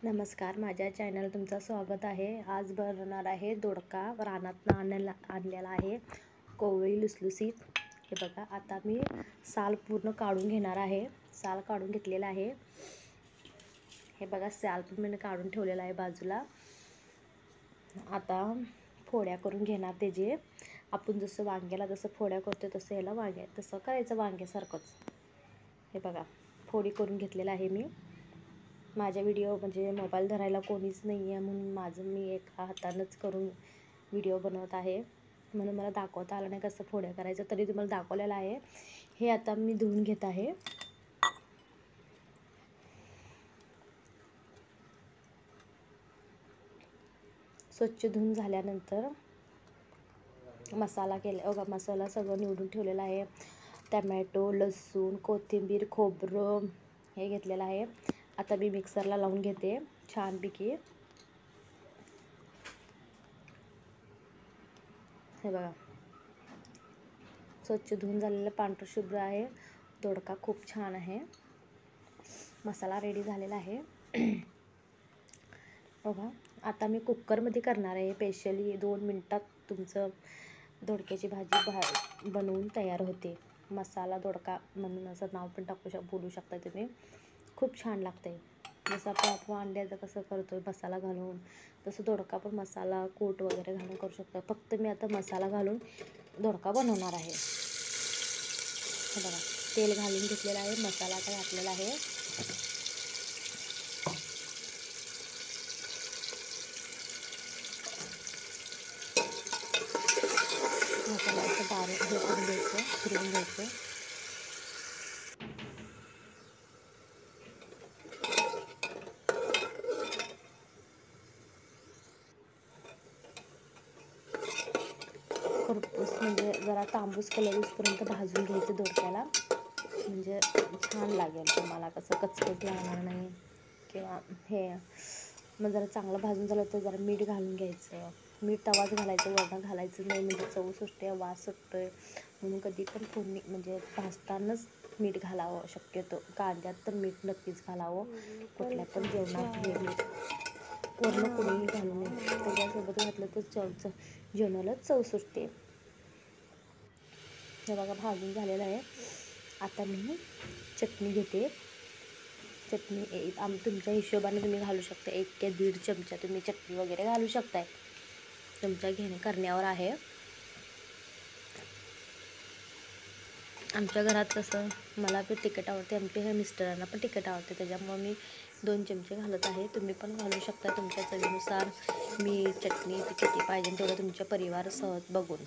नमस्कार, माझ्या चॅनल तुमचं स्वागत आहे। आज बनवणार आहे दोडका। रानातनं आणलेला आहे, कोवळी लुसलुसीत। हे बघा, आता मी साल पूर्ण काढून घेणार आहे। साल काढून घेतलेला आहे। हे बघा, साल पण मी काढून ठेवलेला आहे बाजूला। आता फोड्या करून घेणार त्याचे। आपण जसं वांग्याला जसं फोड्या करतो तसं याला तसं करायचं वांग्यासारखंच। हे बघा, फोडी करून घेतलेला आहे मी। माझ्या व्हिडिओ म्हणजे मोबाईल धरायला कोणीच नाही आहे, म्हणून मी एका हातानंच करून व्हिडिओ बनवत आहे। म्हणून मला दाखवता आलं नाही कसं फोड्या करायचं, तरी तुम्हाला दाखवलेलं आहे। हे आता मी धुवून घेत आहे। स्वच्छ धुवून झाल्यानंतर मसाला सगळं निवडून ठेवलेला आहे। टमॅटो, लसूण, कोथिंबीर, खोबरं हे घेतलेलं आहे। आता मी मिक्सरला लावून घेते छानपैकी। हे बघा, स्वच्छ धुवून झालेलं पांढरं शुभ्र आहे। दोडका खूप छान आहे। मसाला रेडी झालेला आहे। बघा, आता मी कुकरमध्ये करणार आहे। स्पेशली 2 मिनिटात तुमचं दोडक्याची भाजी बनवून तयार होते। मसाला दोडका म्हणून असं नाव पण बोलू शकता तुम्ही। खूप छान लागते। जसं आपण अंड्याचं कसं करतो मसाला घालून, तसं दोडका पण मसाला कूट वगैरे घालून करू शकता। फक्त मी आता मसाला घालून दोडका बनवणार आहे। हे बघा, तेल घालून घेतलेलं आहे, मसाला आता घातलेला आहे। मसाला असं बारीक हे करून घ्यायचं, फिरवून घ्यायचं। खरपूस म्हणजे जरा तांबूस कलर येईपर्यंत भाजून घ्यायचं दोडक्याला, म्हणजे छान लागेल तुम्हाला। कसं कचकच लागणार नाही किंवा हे। मग जरा चांगलं भाजून झालं तर जरा मीठ घालून घ्यायचं। मीठ तवाच घालायचं, वरण घालायचं नाही, म्हणजे चव सुटते, वास सुटतोय। म्हणून कधी पण फोडणी म्हणजे भाजतानाच मीठ घालावं शक्यतो। कांद्यात तर मीठ नक्कीच घालावं, कुठल्या पण जेवणात हे मीठ वरण कुणीही घालू नये। त्याच्यासोबत घातलं तर जेवणाला चव सुटते। हे बघा, भाजून झालेलं आहे। आता मी चटणी घेते। चटणी तुमच्या हिशोबाने तुम्ही घालू शकता। 1 ते 1.5 चमचा तुम्ही चटणी वगैरे घालू शकताय, तुमच्या करण्यावर आहे। आमच्या घरात कसं मला पण तिखट आवडते, आमच्या मिस्टरांना पण तिखट आवडते, त्याच्यामुळे मी 2 चमचे घालत आहे। तुम्ही पण घालू शकता तुमच्या चवीनुसार। मी चटणी किती पाहिजे तेवढं तुमच्या परिवारासह बघून।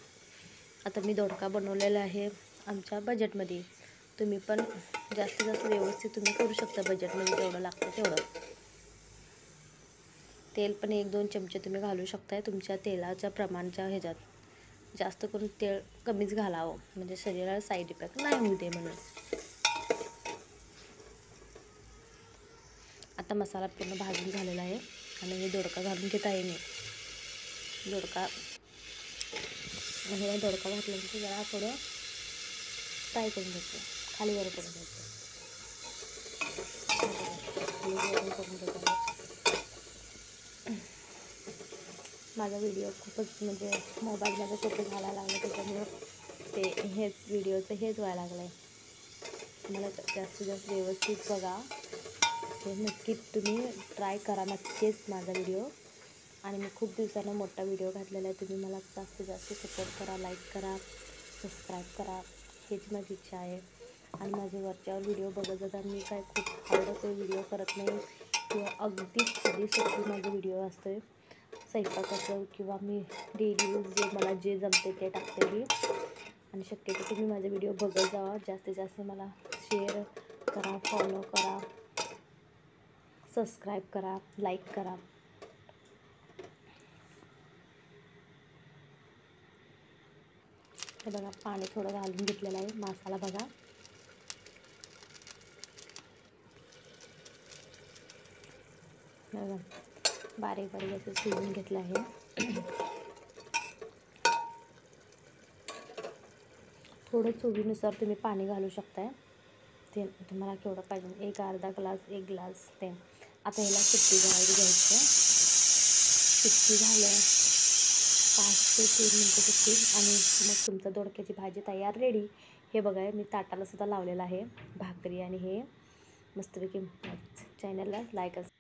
आता मी दोडका बनवलेला आहे आमच्या बजेटमध्ये। तुम्ही पण जास्तीत जास्त व्यवस्थित तुम्ही करू शकता, बजेटमध्ये जेवढं लागतं तेवढं। तेल पण 1-2 चमचे तुम्ही घालू शकताय तुमच्या तेलाच्या प्रमाणाच्या ह्याच्यात। जास्त करून तेल कमीच घालावं, म्हणजे शरीराला साईड इफेक्ट नाही होऊ दे म्हणून। आता मसाला पूर्ण भाजून झालेला आहे आणि हे दोडका घालून घेत आहे मी। दोडका घातल्यानंतर जरा थोडं फ्राय करून घ्यायचं, खाली वर करून घ्यायचं। माझा व्हिडिओ खूपच म्हणजे मोबाईलमध्ये फोटो घालायला लागले, त्याच्यामुळं हेच व्हिडिओचं हेच व्हायला लागलं आहे। तुम्हाला जास्तीत जास्त व्यवस्थित बघा, हे नक्की तुम्ही ट्राय करा नक्कीच माझा व्हिडिओ। आणि मी खूप दिवसानं मोठा व्हिडिओ घातलेला आहे। तुम्ही मला जास्तीत जास्त सपोर्ट करा, लाईक करा, सबस्क्राईब करा, हीच माझी इच्छा आहे। आणि माझे वरच्यावर व्हिडिओ बघत जाता मी काय खूप आवडते व्हिडिओ करत नाही, किंवा अगदीच साधी सोपी माझे व्हिडिओ असते स्वयंपाकाचं, किंवा मी डेली मला जे जमते ते टाकते मी। आणि शक्यतो तुम्ही माझे व्हिडिओ बघत जावा, जास्तीत जास्त मला शेअर करा, फॉलो करा, सबस्क्राईब करा, लाईक करा। हे बघा, पाणी थोडं घालून घेतलेलं आहे। मसाला बघा, बारीक बारीक असं शिजवून घेतलं आहे। थोडं चवीनुसार तुम्ही पाणी घालू शकताय, ते तुम्हाला केवढं पाहिजे, 1 अर्धा ग्लास, 1 ग्लास ते आता ह्याला सुट्टी घ्यायचं. सुट्टी झालं 5 ते 3 मिनटं सुट्टी आणि मग तुमचं दोडक्याची भाजी तयार रेडी. हे बघा मी ताटाला सुद्धा लावलेलं आहे भाकरी आणि हे मस्तपैकी. चॅनलला लाईक